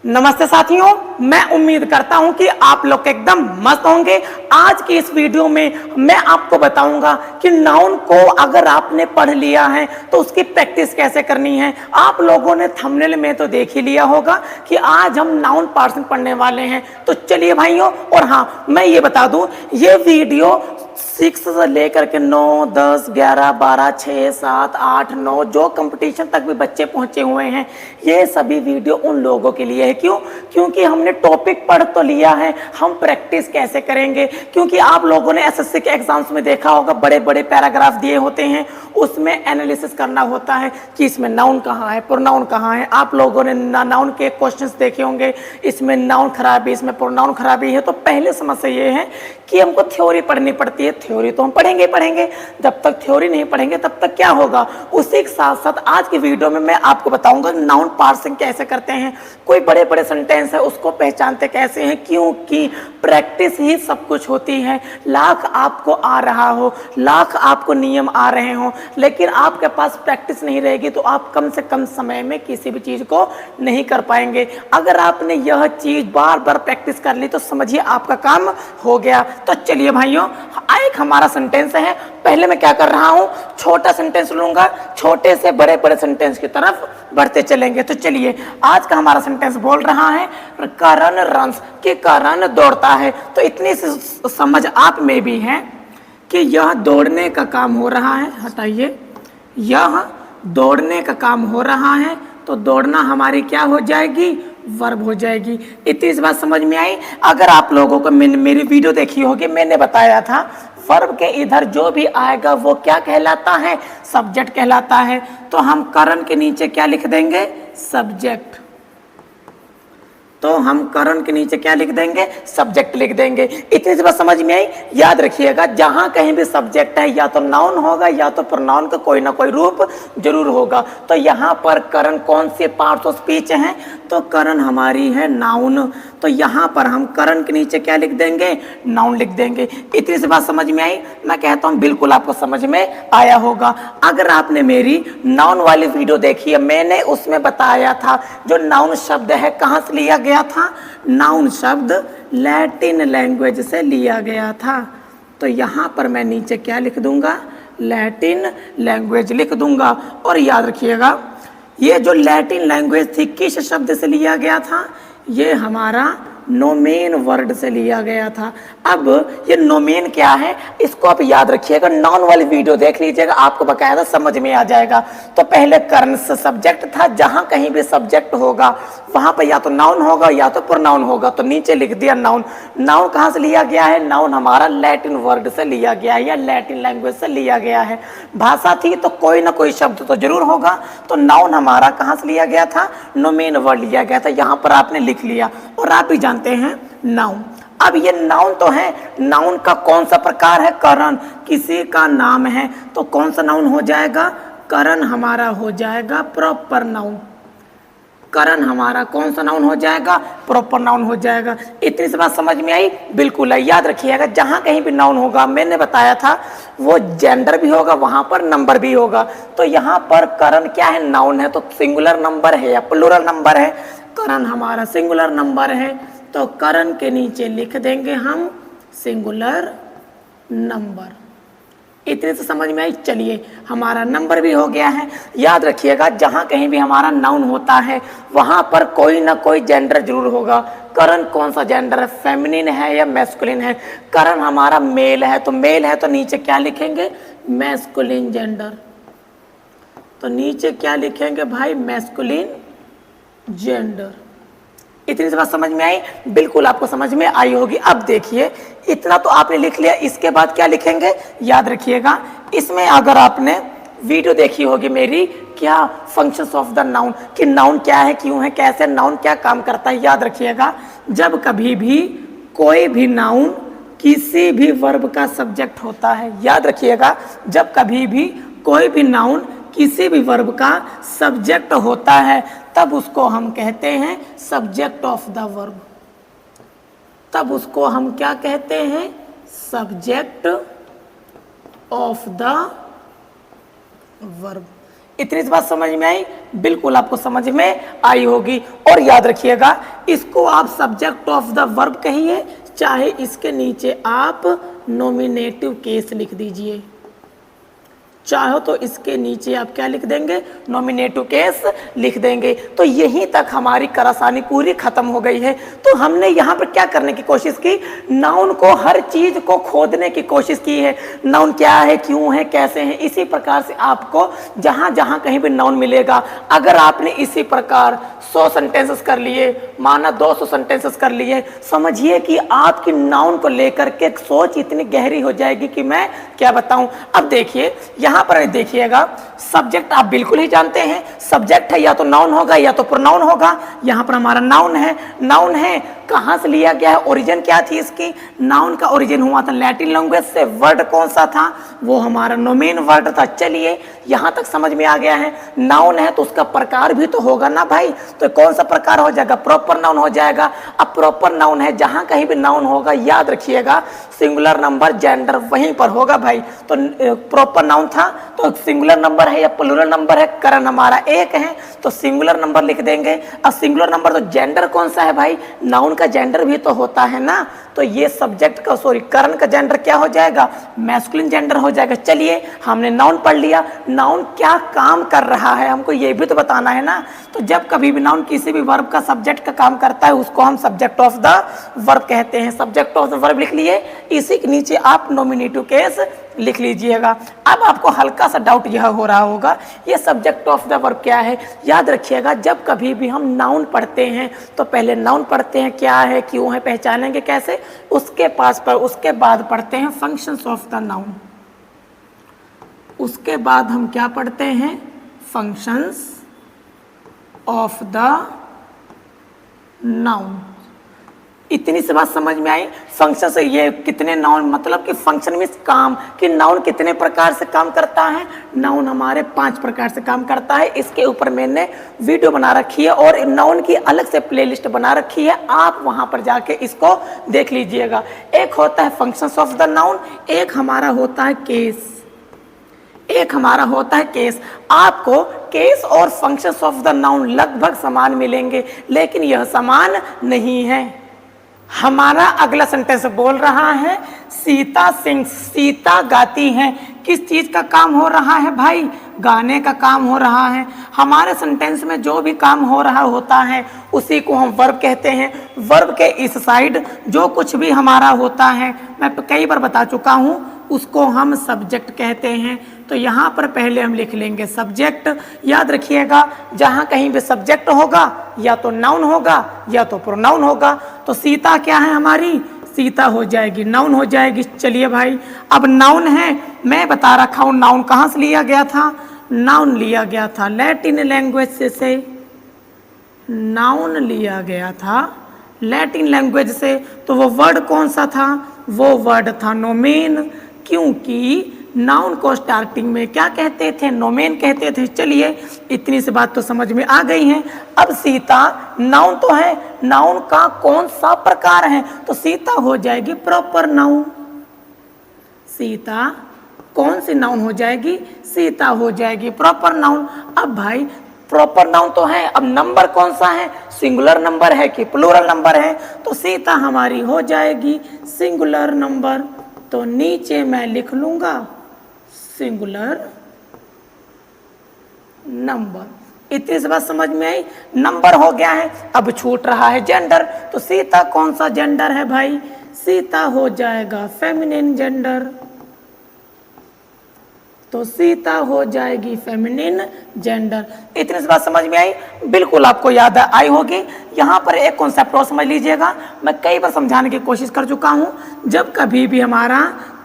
नमस्ते साथियों, मैं उम्मीद करता हूं कि आप लोग एकदम मस्त होंगे। आज की इस वीडियो में मैं आपको बताऊंगा कि नाउन को अगर आपने पढ़ लिया है तो उसकी प्रैक्टिस कैसे करनी है। आप लोगों ने थंबनेल में तो देख ही लिया होगा कि आज हम नाउन पार्सिंग पढ़ने वाले हैं। तो चलिए भाइयों, और हाँ मैं ये बता दूं, ये वीडियो 6 से लेकर के 9, 10, 11, 12, 6, 7, 8, 9 जो कंपटीशन तक भी बच्चे पहुंचे हुए हैं, ये सभी वीडियो उन लोगों के लिए है। क्यों? क्योंकि हमने टॉपिक पढ़ तो लिया है, हम प्रैक्टिस कैसे करेंगे। क्योंकि आप लोगों ने एसएससी के एग्जाम्स में देखा होगा, बड़े बड़े पैराग्राफ दिए होते हैं, उसमें एनालिसिस करना होता है कि इसमें नाउन कहाँ है, प्रोनाउन कहाँ है। आप लोगों ने नाउन के क्वेश्चंस देखे होंगे, इसमें नाउन खराबी, इसमें प्रोनाउन खराबी है। तो पहले समस्या ये है कि हमको थ्योरी पढ़नी पड़ती है। थ्योरी तो हम पढ़ेंगे पढ़ेंगे, जब तक थ्योरी नहीं पढ़ेंगे तब तक क्या होगा। उसी के साथ साथ आज की वीडियो में मैं आपको बताऊंगा नाउन पार्सिंग कैसे करते हैं, कोई बड़े बड़े सेंटेंस है उसको पहचानते कैसे हैं। क्योंकि प्रैक्टिस ही सब कुछ होती है। लाख आपको आ रहा हो, लाख आपको नियम आ रहे हो, लेकिन आपके पास प्रैक्टिस नहीं रहेगी तो आप कम से कम समय में किसी भी चीज को नहीं कर पाएंगे। अगर आपने यह चीज बार बार प्रैक्टिस कर ली तो समझिए आपका काम हो गया। तो चलिए भाइयों, एक हमारा सेंटेंस है। पहले मैं क्या कर रहा हूं, छोटा सेंटेंस लूंगा, छोटे से बड़े बड़े सेंटेंस की तरफ बढ़ते चलेंगे। तो चलिए, आज का हमारा सेंटेंस बोल रहा है करण रन्स, के करण दौड़ता है। तो इतनी सी समझ आप में भी है कि यह दौड़ने का काम हो रहा है। हटाइए, यह दौड़ने का काम हो रहा है, तो दौड़ना हमारी क्या हो जाएगी, वर्ब हो जाएगी। इतनी इस बात समझ में आई। अगर आप लोगों को मेरी वीडियो देखी होगी, मैंने बताया था वर्ब के इधर जो भी आएगा वो क्या कहलाता है, सब्जेक्ट कहलाता है। तो हम करण के नीचे क्या लिख देंगे, सब्जेक्ट। तो हम करण के नीचे क्या लिख देंगे, सब्जेक्ट लिख देंगे। इतनी सी बात समझ में आई। याद रखिएगा, जहां कहीं भी सब्जेक्ट है या तो नाउन होगा या तो प्रोनाउन का कोई ना कोई रूप जरूर होगा। तो यहाँ पर करण कौन से पार्ट्स ऑफ स्पीच हैं, तो करण हमारी है नाउन। तो यहाँ पर हम करण के नीचे क्या लिख देंगे, नाउन लिख देंगे। इतनी सी बात समझ में आई। मैं कहता हूँ बिल्कुल आपको समझ में आया होगा। अगर आपने मेरी नाउन वाली वीडियो देखी है, मैंने उसमें बताया था जो नाउन शब्द है कहाँ से लिया गया था, नाउन शब्द लैटिन लैंग्वेज से लिया गया था। तो यहाँ पर मैं नीचे क्या लिख दूंगा, लैटिन लैंग्वेज लिख दूंगा। और याद रखिएगा, ये जो लैटिन लैंग्वेज थी किस शब्द से लिया गया था, ये हमारा नोमेन वर्ड से लिया गया था। अब ये नोमेन क्या है, इसको आप याद रखिएगा, नाउन वाली वीडियो देख लीजिएगा, आपको बकायदा समझ में आ जाएगा। तो पहले कर्ण से सब्जेक्ट था, जहां कहीं भी सब्जेक्ट होगा वहां पर या तो नाउन होगा या तो प्रोनाउन होगा। तो नीचे लिख दिया नाउन। नाउन कहां से लिया गया है, नाउन हमारा लैटिन वर्ड से लिया गया है या लैटिन लैंग्वेज से लिया गया है। भाषा थी तो कोई ना कोई शब्द तो जरूर होगा। तो नाउन हमारा कहां से लिया गया था, नोमेन वर्ड लिया गया था। यहां पर आपने लिख लिया। और आप भी जानते हैं नाउन। अब ये नाउन तो है, नाउन का कौन सा प्रकार है, करण। किसी का नाम है तो कौन सा नाउन हो जाएगा, करण हमारा हो जाएगा प्रॉपर नाउन। करण हमारा कौन सा नाउन हो जाएगा, प्रॉपर नाउन हो जाएगा। इतनी सी बात समझ में आई, बिल्कुल है। याद रखिएगा, जहां कहीं भी नाउन होगा, मैंने बताया था वो जेंडर भी होगा, वहां पर नंबर भी होगा। तो यहाँ पर करण क्या है, नाउन है, तो सिंगुलर नंबर है या प्लूरल नंबर है। करण हमारा सिंगुलर नंबर है, तो करण के नीचे लिख देंगे हम सिंगुलर नंबर। इतने से समझ में आई। चलिए, हमारा नंबर भी हो गया है। याद रखिएगा, जहां कहीं भी हमारा नाउन होता है वहां पर कोई ना कोई जेंडर जरूर होगा। करण कौन सा जेंडर है, फेमिनिन है या मैस्कुलिन है। करण हमारा मेल है, तो मेल है तो नीचे क्या लिखेंगे, मैस्कुलिन जेंडर। तो नीचे क्या लिखेंगे भाई, मैस्कुलिन जेंडर। इतनी सी बात समझ में आई, बिल्कुल आपको समझ में आई होगी। अब देखिए, इतना तो आपने लिख लिया, इसके बाद क्या लिखेंगे, याद रखिएगा। इसमें अगर आपने वीडियो देखी होगी मेरी, क्या फंक्शंस ऑफ द नाउन, कि नाउन क्या है, क्यों है, कैसे नाउन क्या काम करता है। याद रखिएगा, जब कभी भी कोई भी नाउन किसी भी वर्ब का सब्जेक्ट होता है, याद रखिएगा, जब कभी भी कोई भी नाउन किसी भी वर्ब का सब्जेक्ट होता है तब उसको हम कहते हैं सब्जेक्ट ऑफ द वर्ब। तब उसको हम क्या कहते हैं, सब्जेक्ट ऑफ द वर्ब। इतनी सी बात समझ में आई? बिल्कुल आपको समझ में आई होगी। और याद रखिएगा, इसको आप सब्जेक्ट ऑफ द वर्ब कहिए, चाहे इसके नीचे आप नॉमिनेटिव केस लिख दीजिए, चाहो तो इसके नीचे आप क्या लिख देंगे, नॉमिनेटिव केस लिख देंगे। तो यहीं तक हमारी करासानी पूरी खत्म हो गई है। तो हमने यहाँ पर क्या करने की कोशिश की, नाउन को, हर चीज को खोदने की कोशिश की है। नाउन क्या है, क्यों है, कैसे है। इसी प्रकार से आपको जहां जहां कहीं भी नाउन मिलेगा, अगर आपने इसी प्रकार 100 सेंटेंसेस कर लिए, माना 200 सेंटेंसेस कर लिए, समझिए कि आपकी नाउन को लेकर के सोच इतनी गहरी हो जाएगी कि मैं क्या बताऊं। अब देखिए यहां पर देखिएगा, सब्जेक्ट आप बिल्कुल ही जानते हैं, सब्जेक्ट है या तो नाउन होगा या तो प्रोनाउन होगा। यहां पर हमारा नाउन है, नाउन है, कहां से लिया गया है, ओरिजिन क्या थी इसकी, नाउन का ओरिजिन हुआ था लैटिन लैंग्वेज से। वर्ड कौन सा था, वो हमारा नोमेन वर्ड था। चलिए यहां तक समझ में आ गया है। नाउन है तो उसका प्रकार भी तो होगा ना भाई, तो कौन सा प्रकार हो जाएगा, प्रॉपर नाउन हो जाएगा। अब प्रॉपर नाउन है, जहां कहीं भी नाउन होगा याद रखिएगा सिंगुलर नंबर जेंडर वहीं पर होगा भाई। तो प्रॉपर नाउन था तो सिंगुलर नंबर है या प्लूरल नंबर है, करण हमारा एक है तो सिंगुलर नंबर लिख देंगे। अब सिंगुलर नंबर तो जेंडर कौन सा है भाई, नाउन का जेंडर भी तो होता है ना, तो ये सब्जेक्ट का करण का जेंडर क्या हो जाएगा, मैस्कुलिन जेंडर हो जाएगा। चलिए हमने नाउन पढ़ लिया, नाउन क्या काम कर रहा है हमको ये भी तो बताना है ना। तो जब कभी भी नाउन किसी भी वर्ब का सब्जेक्ट का काम करता है उसको हम सब्जेक्ट ऑफ द वर्ब कहते हैं। सब्जेक्ट ऑफ द वर्ब लिख लिए, इसी के नीचे आप नॉमिनेटिव केस लिख लीजिएगा। अब आपको हल्का सा डाउट यह हो रहा होगा, ये सब्जेक्ट ऑफ द वर्ब क्या है। याद रखिएगा जब कभी भी हम नाउन पढ़ते हैं तो पहले नाउन पढ़ते हैं, क्या है, क्यों है, पहचानेंगे कैसे, उसके बाद पढ़ते हैं फंक्शंस ऑफ द नाउन। उसके बाद हम क्या पढ़ते हैं, फंक्शंस ऑफ द नाउन। इतनी सी बात समझ में आई। फंक्शन से ये कितने नाउन, मतलब कि फंक्शन मीन्स काम, कि नाउन कितने प्रकार से काम करता है। नाउन हमारे 5 प्रकार से काम करता है। इसके ऊपर मैंने वीडियो बना रखी है और नाउन की अलग से प्लेलिस्ट बना रखी है, आप वहां पर जाके इसको देख लीजिएगा। एक होता है फंक्शंस ऑफ द नाउन, एक हमारा होता है केस, एक हमारा होता है केस। आपको केस और फंक्शंस ऑफ द नाउन लगभग समान मिलेंगे, लेकिन यह समान नहीं है। हमारा अगला सेंटेंस बोल रहा है सीता सिंह, सीता गाती है। किस चीज का काम हो रहा है भाई, गाने का काम हो रहा है। हमारे सेंटेंस में जो भी काम हो रहा होता है उसी को हम वर्ब कहते हैं। वर्ब के इस साइड जो कुछ भी हमारा होता है, मैं कई बार बता चुका हूं, उसको हम सब्जेक्ट कहते हैं। तो यहाँ पर पहले हम लिख लेंगे सब्जेक्ट। याद रखिएगा जहाँ कहीं भी सब्जेक्ट होगा या तो नाउन होगा या तो प्रोनाउन होगा। तो सीता क्या है हमारी, सीता हो जाएगी, नाउन हो जाएगी। चलिए भाई अब नाउन है, मैं बता रखा हूँ नाउन कहाँ से लिया गया था, नाउन लिया गया था लैटिन लैंग्वेज से, नाउन लिया गया था लैटिन लैंग्वेज से। तो वो वर्ड कौन सा था, वो वर्ड था नोमेन, क्योंकि नाउन को स्टार्टिंग में क्या कहते थे, नोमेन कहते थे। चलिए इतनी सी बात तो समझ में आ गई है। अब सीता नाउन तो है, नाउन का कौन सा प्रकार है, तो सीता हो जाएगी प्रॉपर नाउन। सीता कौन सी नाउन हो जाएगी, सीता हो जाएगी प्रॉपर नाउन। अब भाई प्रॉपर नाउन तो है, अब नंबर कौन सा है, सिंगुलर नंबर है कि प्लूरल नंबर है, तो सीता हमारी हो जाएगी सिंगुलर नंबर। तो नीचे मैं लिख लूंगा सिंगुलर नंबर। इतनी सी बात समझ में आई, नंबर हो गया है। अब छूट रहा है जेंडर, तो सीता कौन सा जेंडर है भाई, सीता हो जाएगा फेमिनिन जेंडर। तो सीता हो जाएगी फेमिनिन जेंडर। इतनी सी बात समझ में आई, बिल्कुल आपको याद आई होगी। यहाँ पर एक कॉन्सेप्ट और समझ लीजिएगा, मैं कई बार समझाने की कोशिश कर चुका हूँ। जब कभी भी हमारा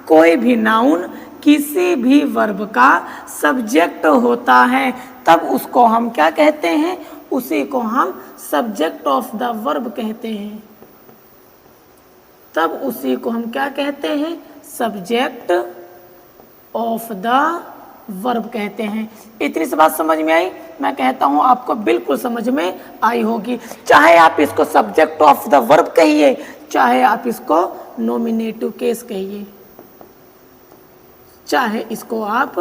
कोई भी नाउन किसी भी वर्ब का सब्जेक्ट होता है तब उसको हम क्या कहते हैं, उसी को हम सब्जेक्ट ऑफ द वर्ब कहते हैं। तब उसी को हम क्या कहते हैं, सब्जेक्ट ऑफ द वर्ब कहते हैं। इतनी सी बात समझ में आई, मैं कहता हूं आपको बिल्कुल समझ में आई होगी। चाहे आप इसको सब्जेक्ट ऑफ द वर्ब कहिए, चाहे आप इसको नॉमिनेटिव केस कहिए, चाहे इसको आप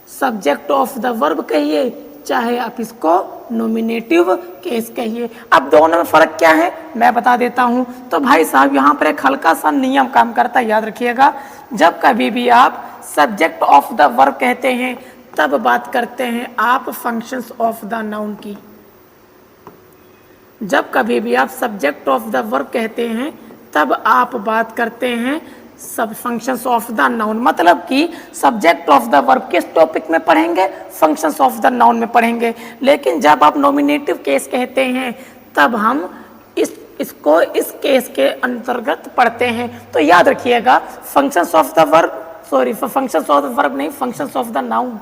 सब्जेक्ट ऑफ द वर्ब कहिए, चाहे आप इसको नॉमिनेटिव केस कहिए। अब दोनों में फर्क क्या है मैं बता देता हूं। तो भाई साहब यहाँ पर एक हल्का सा नियम काम करता है, याद रखिएगा। जब कभी भी आप सब्जेक्ट ऑफ द वर्ब कहते हैं तब बात करते हैं आप फंक्शंस ऑफ द नाउन की। जब कभी भी आप सब्जेक्ट ऑफ द वर्ब कहते हैं तब आप बात करते हैं सब फंक्शंस ऑफ द नाउन। मतलब कि सब्जेक्ट ऑफ द वर्ब किस टॉपिक में पढ़ेंगे, फंक्शंस ऑफ द नाउन में पढ़ेंगे। लेकिन जब आप नॉमिनेटिव केस कहते हैं तब हम इसको इस केस के अंतर्गत पढ़ते हैं। तो याद रखिएगा functions of the verb, sorry functions of the verb नहीं, फंक्शंस ऑफ द नाउन।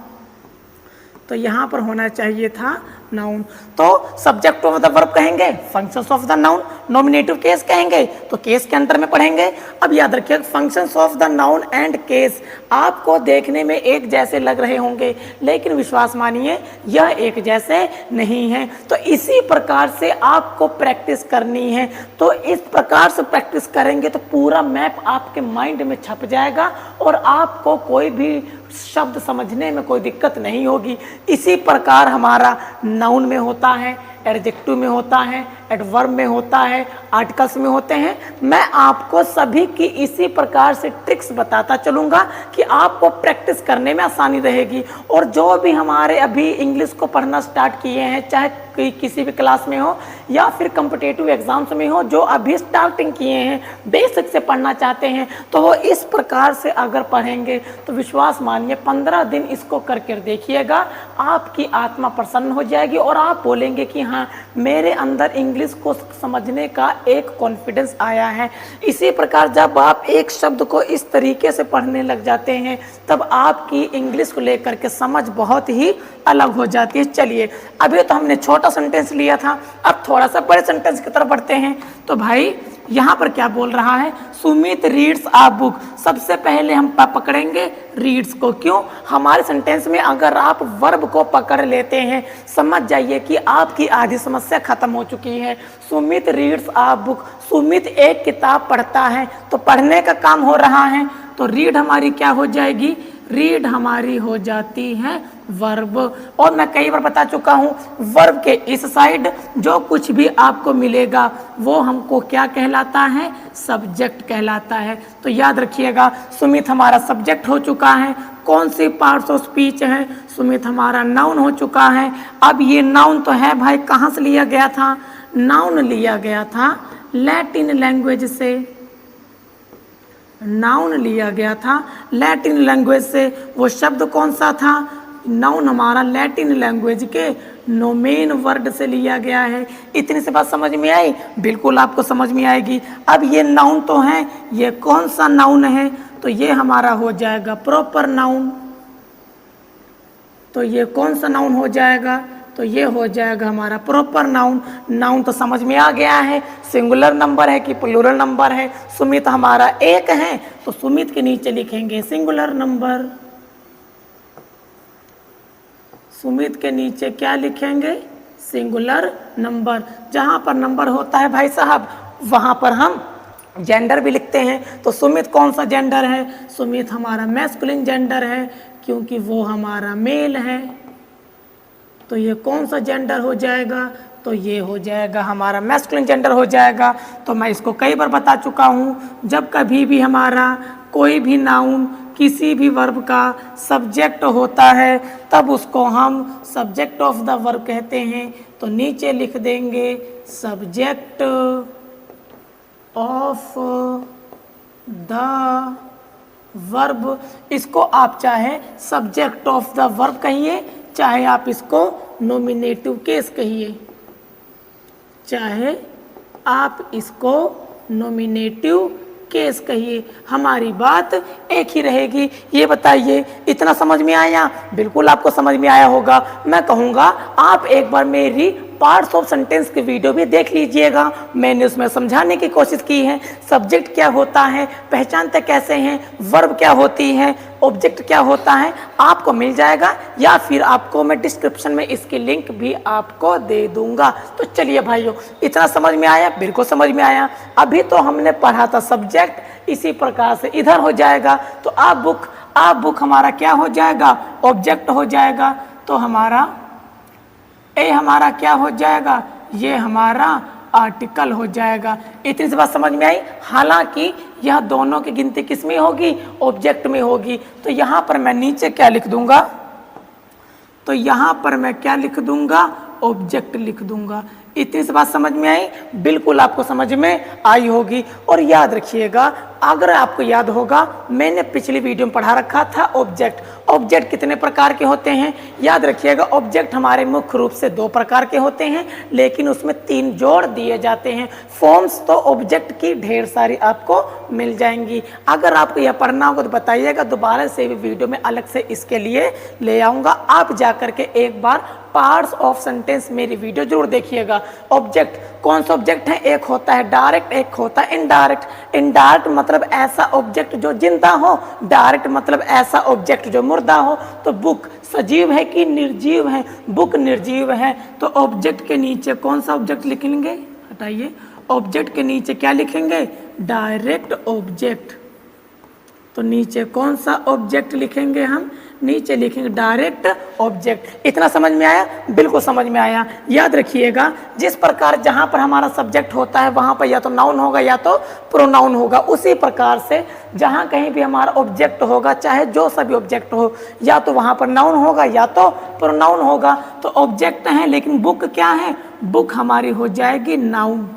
तो यहाँ पर होना चाहिए था नाउन। तो सब्जेक्ट ऑफ द वर्ब कहेंगे, functions of the noun. Nominative case कहेंगे तो केस के अंतर में पढ़ेंगे। अब याद रखिए functions of the noun and case आपको देखने में एक जैसे लग रहे होंगे, लेकिन विश्वास मानिए यह एक जैसे नहीं है। तो इसी प्रकार से आपको प्रैक्टिस करनी है। तो इस प्रकार से प्रैक्टिस करेंगे तो पूरा मैप आपके माइंड में छप जाएगा और आपको कोई भी शब्द समझने में कोई दिक्कत नहीं होगी। इसी प्रकार हमारा नाउन में होता है, एडजेक्टिव में होता है, एडवर्ब में होता है, आर्टिकल्स में होते हैं। मैं आपको सभी की इसी प्रकार से ट्रिक्स बताता चलूँगा कि आपको प्रैक्टिस करने में आसानी रहेगी। और जो भी हमारे अभी इंग्लिश को पढ़ना स्टार्ट किए हैं, चाहे किसी भी क्लास में हो या फिर कॉम्पिटिटिव एग्जाम्स में हो, जो अभी स्टार्टिंग किए हैं, बेसिक से पढ़ना चाहते हैं, तो वो इस प्रकार से अगर पढ़ेंगे तो विश्वास मानिए 15 दिन इसको करके देखिएगा, आपकी आत्मा प्रसन्न हो जाएगी और आप बोलेंगे कि हाँ मेरे अंदर इंग्लिश को समझने का एक कॉन्फिडेंस आया है। इसी प्रकार जब आप एक शब्द को इस तरीके से पढ़ने लग जाते हैं तब आपकी इंग्लिश को लेकर के समझ बहुत ही अलग हो जाती है। चलिए अभी तो हमने छोटा सेंटेंस लिया था, अब थोड़ा सा बड़े सेंटेंस की तरफ बढ़ते हैं। तो भाई यहाँ पर क्या बोल रहा है, सुमित रीड्स अ बुक। सबसे पहले हम पकड़ेंगे रीड्स को। क्यों? हमारे सेंटेंस में अगर आप वर्ब को पकड़ लेते हैं समझ जाइए कि आपकी आधी समस्या खत्म हो चुकी है। Sumit reads a book, Sumit एक किताब पढ़ता है, तो पढ़ने का काम हो रहा है, तो रीड हमारी क्या हो जाएगी, रीड हमारी हो जाती है वर्ब। और मैं कई बार बता चुका हूँ वर्ब के इस साइड जो कुछ भी आपको मिलेगा वो हमको क्या कहलाता है, सब्जेक्ट कहलाता है। तो याद रखिएगा सुमित हमारा सब्जेक्ट हो चुका है। कौन सी पार्ट्स ऑफ स्पीच है, सुमित हमारा नाउन हो चुका है। अब ये नाउन तो है भाई कहाँ से लिया गया था, नाउन लिया गया था लैटिन लैंग्वेज से, नाउन लिया गया था लैटिन लैंग्वेज से। वो शब्द कौन सा था, नाउन हमारा लैटिन लैंग्वेज के नोमेन वर्ड से लिया गया है। इतनी सी बात समझ में आई? बिल्कुल आपको समझ में आएगी। अब ये नाउन तो है, ये कौन सा नाउन है, तो ये हमारा हो जाएगा प्रॉपर नाउन। तो ये कौन सा नाउन हो जाएगा, तो ये हो जाएगा हमारा प्रॉपर नाउन। नाउन तो समझ में आ गया है, सिंगुलर नंबर है कि प्लूरल नंबर है। सुमित हमारा एक है तो सुमित के नीचे लिखेंगे सिंगुलर नंबर। सुमित के नीचे क्या लिखेंगे, सिंगुलर नंबर। जहां पर नंबर होता है भाई साहब वहां पर हम जेंडर भी लिखते हैं। तो सुमित कौन सा जेंडर है, सुमित हमारा मैस्कुलिन जेंडर है क्योंकि वो हमारा मेल है। तो ये कौन सा जेंडर हो जाएगा, तो ये हो जाएगा हमारा मैस्कुलिन जेंडर हो जाएगा। तो मैं इसको कई बार बता चुका हूँ, जब कभी भी हमारा कोई भी नाउन किसी भी वर्ब का सब्जेक्ट होता है तब उसको हम सब्जेक्ट ऑफ द वर्ब कहते हैं। तो नीचे लिख देंगे सब्जेक्ट ऑफ द वर्ब। इसको आप चाहे सब्जेक्ट ऑफ द वर्ब कहिए, चाहे आप इसको नॉमिनेटिव केस कहिए, चाहे आप इसको नॉमिनेटिव केस कहिए, हमारी बात एक ही रहेगी। ये बताइए इतना समझ में आया? बिल्कुल आपको समझ में आया होगा। मैं कहूँगा आप एक बार मेरी पार्ट्स ऑफ सेंटेंस की वीडियो भी देख लीजिएगा। मैंने उसमें समझाने की कोशिश की है सब्जेक्ट क्या होता है, पहचानते कैसे हैं, वर्ब क्या होती है, ऑब्जेक्ट क्या होता है, आपको मिल जाएगा। या फिर आपको मैं डिस्क्रिप्शन में इसकी लिंक भी आपको दे दूंगा। तो चलिए भाइयों इतना समझ में आया? बिल्कुल समझ में आया। अभी तो हमने पढ़ा था सब्जेक्ट, इसी प्रकार से इधर हो जाएगा। तो आप बुक अब बुक हमारा क्या हो जाएगा, ऑब्जेक्ट हो जाएगा। तो हमारा ए हमारा क्या हो जाएगा, ये हमारा आर्टिकल हो जाएगा। इतनी सी बात समझ में आई। हालांकि यह दोनों की गिनती किस में होगी, ऑब्जेक्ट में होगी। तो यहाँ पर मैं नीचे क्या लिख दूंगा, तो यहाँ पर मैं क्या लिख दूंगा, ऑब्जेक्ट लिख दूंगा। इतनी सी बात समझ में आई, बिल्कुल आपको समझ में आई होगी। और याद रखिएगा, अगर आपको याद होगा मैंने पिछली वीडियो में पढ़ा रखा था ऑब्जेक्ट। ऑब्जेक्ट कितने प्रकार के होते हैं, याद रखिएगा। ऑब्जेक्ट हमारे मुख्य रूप से 2 प्रकार के होते हैं, लेकिन उसमें 3 जोड़ दिए जाते हैं। फॉर्म्स तो ऑब्जेक्ट की ढेर सारी आपको मिल जाएंगी। अगर आपको यह पढ़ना होगा तो बताइएगा, दोबारा से भी वीडियो में अलग से इसके लिए ले आऊँगा। आप जा करके एक बार पार्ट्स ऑफ सेंटेंस मेरी वीडियो जरूर देखिएगा। ऑब्जेक्ट कौन सा ऑब्जेक्ट है, एक होता है डायरेक्ट, एक होता है इनडायरेक्ट। इनडायरेक्ट मतलब ऐसा ऑब्जेक्ट जो जिंदा हो, डायरेक्ट मतलब ऐसा ऑब्जेक्ट जो मुर्दा हो। तो बुक सजीव है कि निर्जीव है, बुक निर्जीव है। तो ऑब्जेक्ट के नीचे कौन सा ऑब्जेक्ट लिखेंगे, हटाइए, ऑब्जेक्ट के नीचे क्या लिखेंगे, डायरेक्ट ऑब्जेक्ट। तो नीचे कौन सा ऑब्जेक्ट लिखेंगे हम, नीचे लिखेंगे डायरेक्ट ऑब्जेक्ट। इतना समझ में आया, बिल्कुल समझ में आया। याद रखिएगा, जिस प्रकार जहाँ पर हमारा सब्जेक्ट होता है वहाँ पर या तो नाउन होगा या तो प्रोनाउन होगा, उसी प्रकार से जहाँ कहीं भी हमारा ऑब्जेक्ट होगा, चाहे जो सभी ऑब्जेक्ट हो, या तो वहाँ पर नाउन होगा या तो प्रोनाउन होगा। तो ऑब्जेक्ट है, लेकिन बुक क्या है, बुक हमारी हो जाएगी नाउन।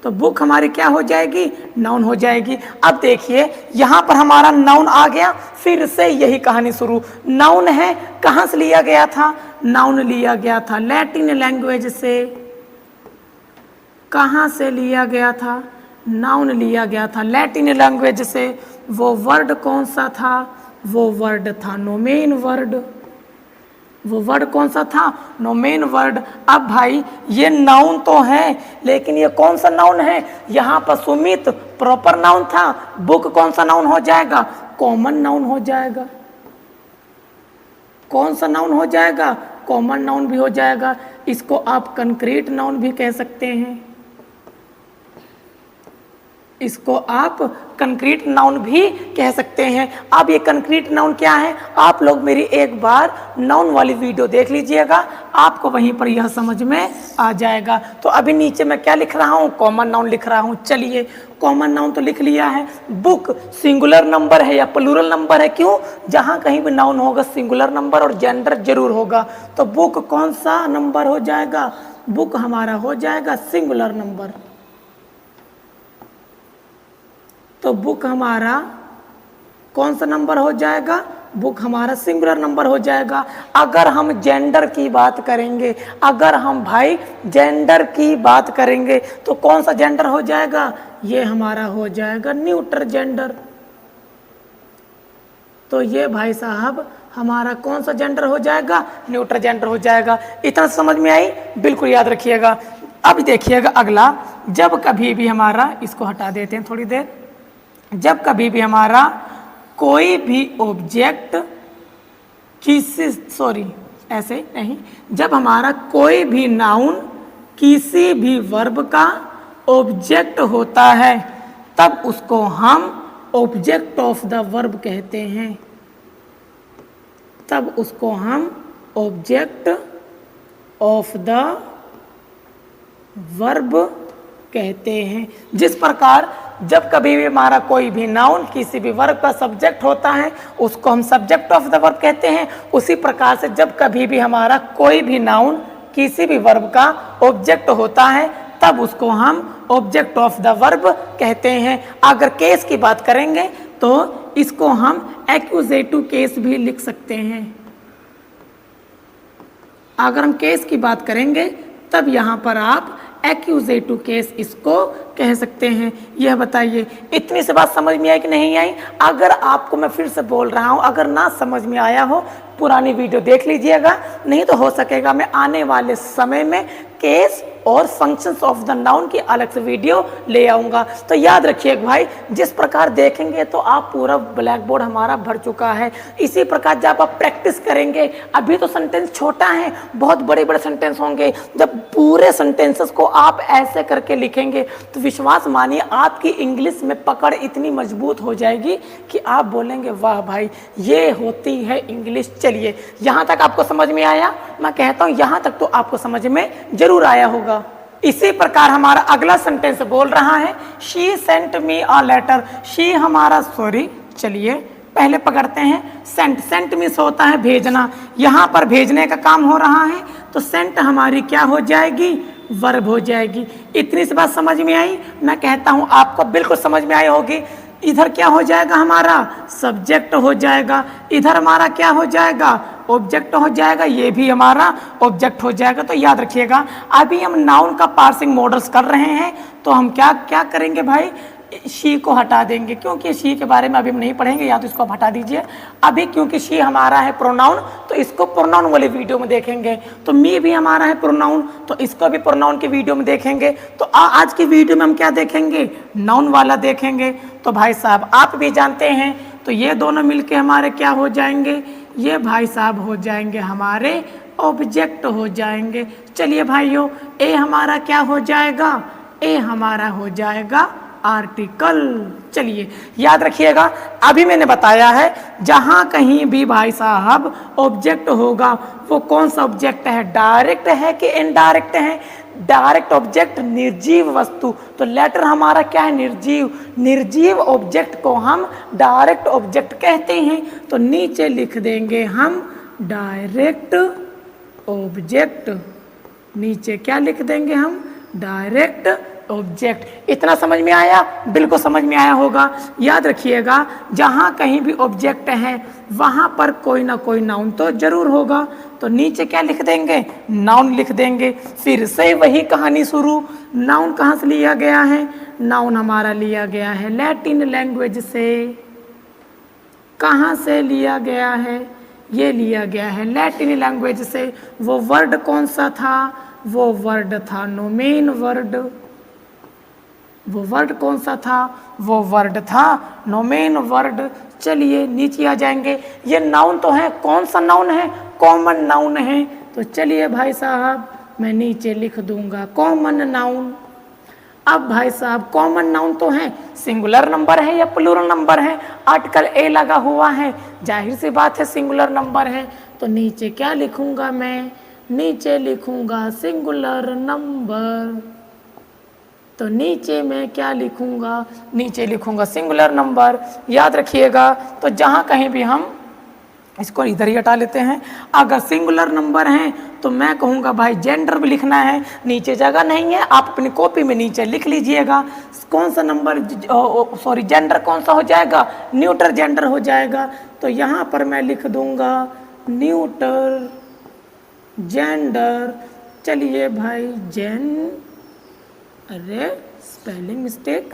तो बुक हमारी क्या हो जाएगी, नाउन हो जाएगी। अब देखिए यहाँ पर हमारा नाउन आ गया, फिर से यही कहानी शुरू। नाउन है, कहाँ से लिया गया था, नाउन लिया गया था लैटिन लैंग्वेज से। कहाँ से लिया गया था, नाउन लिया गया था लैटिन लैंग्वेज से। वो वर्ड कौन सा था, वो वर्ड था नोमेन वर्ड। वो वर्ड कौन सा था, नोमेन वर्ड। अब भाई ये नाउन तो है, लेकिन ये कौन सा नाउन है, यहाँ पर सुमित प्रॉपर नाउन था। बुक कौन सा नाउन हो जाएगा, कॉमन नाउन हो जाएगा। कौन सा नाउन हो जाएगा, कॉमन नाउन भी हो जाएगा। इसको आप कंक्रीट नाउन भी कह सकते हैं, इसको आप कंक्रीट नाउन भी कह सकते हैं। अब ये कंक्रीट नाउन क्या है, आप लोग मेरी एक बार नाउन वाली वीडियो देख लीजिएगा, आपको वहीं पर यह समझ में आ जाएगा। तो अभी नीचे मैं क्या लिख रहा हूँ, कॉमन नाउन लिख रहा हूँ। चलिए कॉमन नाउन तो लिख लिया है। बुक सिंगुलर नंबर है या प्लूरल नंबर है, क्यों, जहाँ कहीं भी नाउन होगा सिंगुलर नंबर और जेंडर जरूर होगा। तो बुक कौन सा नंबर हो जाएगा, बुक हमारा हो जाएगा सिंगुलर नंबर। तो बुक हमारा कौन सा नंबर हो जाएगा, बुक हमारा सिंगुलर नंबर हो जाएगा। अगर हम जेंडर की बात करेंगे, अगर हम भाई जेंडर की बात करेंगे तो कौन सा जेंडर हो जाएगा, ये हमारा हो जाएगा न्यूट्रल जेंडर। तो ये भाई साहब हमारा कौन सा जेंडर हो जाएगा, न्यूट्रल जेंडर हो जाएगा। इतना समझ में आई, बिल्कुल याद रखिएगा। अब देखिएगा अगला, जब कभी भी हमारा, इसको हटा देते हैं थोड़ी देर, जब कभी भी हमारा कोई भी ऑब्जेक्ट किसी, सॉरी ऐसे नहीं, जब हमारा कोई भी नाउन किसी भी वर्ब का ऑब्जेक्ट होता है, तब उसको हम ऑब्जेक्ट ऑफ द वर्ब कहते हैं। तब उसको हम ऑब्जेक्ट ऑफ द वर्ब कहते हैं। जिस प्रकार जब कभी भी हमारा कोई भी नाउन किसी भी वर्ब का सब्जेक्ट होता है, उसको हम सब्जेक्ट ऑफ द वर्ब कहते हैं, उसी प्रकार से जब कभी भी हमारा कोई भी नाउन किसी भी वर्ब का ऑब्जेक्ट होता है, तब उसको हम ऑब्जेक्ट ऑफ द वर्ब कहते हैं। अगर केस की बात करेंगे तो इसको हम एक्यूजेटिव केस भी लिख सकते हैं। अगर हम केस की बात करेंगे तब यहाँ पर आप एक्यूजेटिव केस इसको कह सकते हैं। यह बताइए इतनी से बात समझ में आई कि नहीं आई। अगर आपको मैं फिर से बोल रहा हूँ, अगर ना समझ में आया हो पुरानी वीडियो देख लीजिएगा, नहीं तो हो सकेगा मैं आने वाले समय में केस और फंक्शंस ऑफ द नाउन की अलग से वीडियो ले आऊँगा। तो याद रखिए भाई, जिस प्रकार देखेंगे तो आप पूरा ब्लैक बोर्ड हमारा भर चुका है। इसी प्रकार जब आप प्रैक्टिस करेंगे, अभी तो सेंटेंस छोटा है, बहुत बड़े बड़े सेंटेंस होंगे, जब पूरे सेंटेंसेस को आप ऐसे करके लिखेंगे तो विश्वास मानिए आपकी इंग्लिश में पकड़ इतनी मजबूत हो जाएगी कि आप बोलेंगे वाह भाई ये होती है इंग्लिश। चलिए, यहाँ तक आपको समझ में आया? मैं कहता हूँ यहाँ तक तो आपको समझ में जरूर आया होगा। इसी प्रकार हमारा अगला सेंटेंस बोल रहा है she sent me a letter. She हमारा चलिए पहले पकड़ते हैं सेंट। सेंट मीन्स होता है भेजना, यहाँ पर भेजने का काम हो रहा है तो सेंट हमारी क्या हो जाएगी? वर्ब हो जाएगी। इतनी सी बात समझ में आई? मैं कहता हूँ आपको बिल्कुल समझ में आई होगी। इधर क्या हो जाएगा? हमारा सब्जेक्ट हो जाएगा, इधर हमारा क्या हो जाएगा? ऑब्जेक्ट हो जाएगा, ये भी हमारा ऑब्जेक्ट हो जाएगा। तो याद रखिएगा, अभी हम नाउन का पार्सिंग मॉडल्स कर रहे हैं तो हम क्या क्या करेंगे भाई? शी को हटा देंगे, क्योंकि शी के बारे में अभी हम नहीं पढ़ेंगे, या तो इसको आप हटा दीजिए अभी, क्योंकि शी हमारा है प्रोनाउन, तो इसको प्रोनाउन वाली वीडियो में देखेंगे। तो मी भी हमारा है प्रोनाउन, तो इसको भी प्रोनाउन की वीडियो में देखेंगे। तो आज की वीडियो में हम क्या देखेंगे? नाउन वाला देखेंगे। तो भाई साहब आप भी जानते हैं, तो ये दोनों मिलके हमारे क्या हो जाएंगे? ये भाई साहब हो जाएंगे हमारे ऑब्जेक्ट हो जाएंगे। चलिए भाइयों, ए हमारा क्या हो जाएगा? ए हमारा हो जाएगा आर्टिकल। चलिए याद रखिएगा, अभी मैंने बताया है जहां कहीं भी भाई साहब ऑब्जेक्ट होगा, वो कौन सा ऑब्जेक्ट है? डायरेक्ट है कि इनडायरेक्ट है? डायरेक्ट ऑब्जेक्ट निर्जीव वस्तु, तो लेटर हमारा क्या है? निर्जीव। निर्जीव ऑब्जेक्ट को हम डायरेक्ट ऑब्जेक्ट कहते हैं। तो नीचे लिख देंगे हम डायरेक्ट ऑब्जेक्ट। नीचे क्या लिख देंगे हम? Direct object. इतना समझ में आया? बिल्कुल समझ में आया होगा। याद रखिएगा, जहाँ कहीं भी ऑब्जेक्ट है वहाँ पर कोई ना कोई नाउन तो जरूर होगा। तो नीचे क्या लिख देंगे? नाउन लिख देंगे। फिर से वही कहानी शुरू। नाउन कहाँ से लिया गया है? नाउन हमारा लिया गया है लैटिन लैंग्वेज से। कहाँ से लिया गया है? ये लिया गया है लैटिन लैंग्वेज से। वो वर्ड कौन सा था? वो वर्ड था नोमेन वर्ड। वो वर्ड कौन सा था? वो वर्ड था नोमेन वर्ड। चलिए नीचे आ जाएंगे। ये नाउन तो है, कौन सा नाउन है? कॉमन नाउन है। तो चलिए भाई साहब मैं नीचे लिख दूंगा कॉमन नाउन। अब भाई साहब कॉमन नाउन तो है, सिंगुलर नंबर है या प्लूरल नंबर है? आर्टिकल ए लगा हुआ है, जाहिर सी बात है सिंगुलर नंबर है। तो नीचे क्या लिखूंगा मैं? नीचे लिखूंगा सिंगुलर नंबर। तो नीचे मैं क्या लिखूंगा? नीचे लिखूंगा सिंगुलर नंबर। याद रखिएगा, तो जहाँ कहीं भी हम इसको इधर ही हटा लेते हैं। अगर सिंगुलर नंबर हैं तो मैं कहूँगा भाई जेंडर भी लिखना है। नीचे जगह नहीं है, आप अपनी कॉपी में नीचे लिख लीजिएगा कौन सा नंबर जेंडर कौन सा हो जाएगा? न्यूटर जेंडर हो जाएगा। तो यहाँ पर मैं लिख दूंगा न्यूटर जेंडर। चलिए भाई अरे स्पेलिंग मिस्टेक,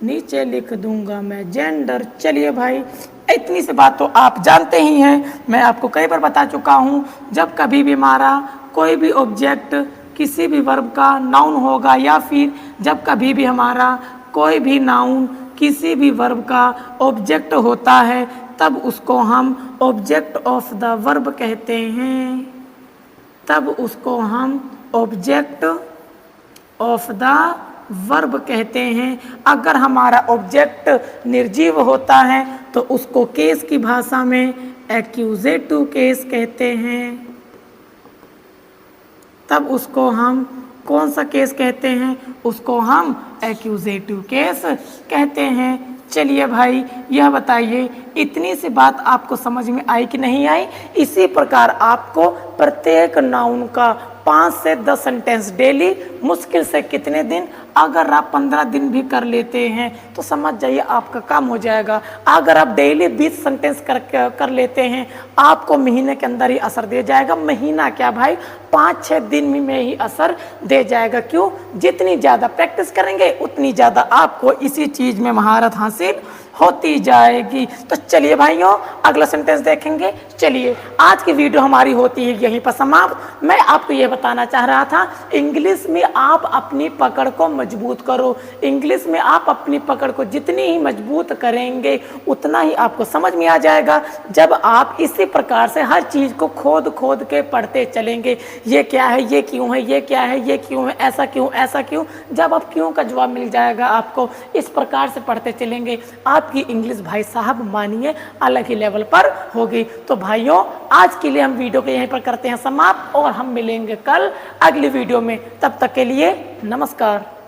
नीचे लिख दूंगा मैं जेंडर। चलिए भाई, इतनी सी बात तो आप जानते ही हैं, मैं आपको कई बार बता चुका हूँ। जब कभी भी हमारा कोई भी ऑब्जेक्ट किसी भी वर्ब का नाउन होगा, या फिर जब कभी भी हमारा कोई भी नाउन किसी भी वर्ब का ऑब्जेक्ट होता है, तब उसको हम ऑब्जेक्ट ऑफ द वर्ब कहते हैं। तब उसको हम ऑब्जेक्ट ऑफ द वर्ब कहते हैं। अगर हमारा ऑब्जेक्ट निर्जीव होता है तो उसको केस की भाषा में एक्यूजेटिव केस कहते हैं। तब उसको हम कौन सा केस कहते हैं? उसको हम एक्यूजेटिव केस कहते हैं। चलिए भाई, यह बताइए इतनी सी बात आपको समझ में आई कि नहीं आई? इसी प्रकार आपको प्रत्येक नाउन का 5 से 10 सेंटेंस डेली, मुश्किल से कितने दिन? अगर आप 15 दिन भी कर लेते हैं तो समझ जाइए आपका काम हो जाएगा। अगर आप डेली 20 सेंटेंस कर लेते हैं, आपको महीने के अंदर ही असर दे जाएगा। महीना क्या भाई, 5-6 दिन में ही असर दे जाएगा। क्यों? जितनी ज़्यादा प्रैक्टिस करेंगे उतनी ज़्यादा आपको इसी चीज़ में महारत हासिल होती जाएगी। तो चलिए भाइयों, अगला सेंटेंस देखेंगे। चलिए, आज की वीडियो हमारी होती है यहीं पर समाप्त। मैं आपको ये बताना चाह रहा था, इंग्लिश में आप अपनी पकड़ को मजबूत करो। इंग्लिश में आप अपनी पकड़ को जितनी ही मजबूत करेंगे उतना ही आपको समझ में आ जाएगा। जब आप इसी प्रकार से हर चीज़ को खोद खोद के पढ़ते चलेंगे, ये क्या है, ये क्यों है, ये क्या है, ये क्यों है, ऐसा क्यों, ऐसा क्यों, जब आप क्यों का जवाब मिल जाएगा आपको, इस प्रकार से पढ़ते चलेंगे, आपकी इंग्लिश भाई साहब मानिए अलग ही लेवल पर होगी। तो भाइयों, आज के लिए हम वीडियो को यहीं पर करते हैं समाप्त और हम मिलेंगे कल अगली वीडियो में। तब तक के लिए नमस्कार।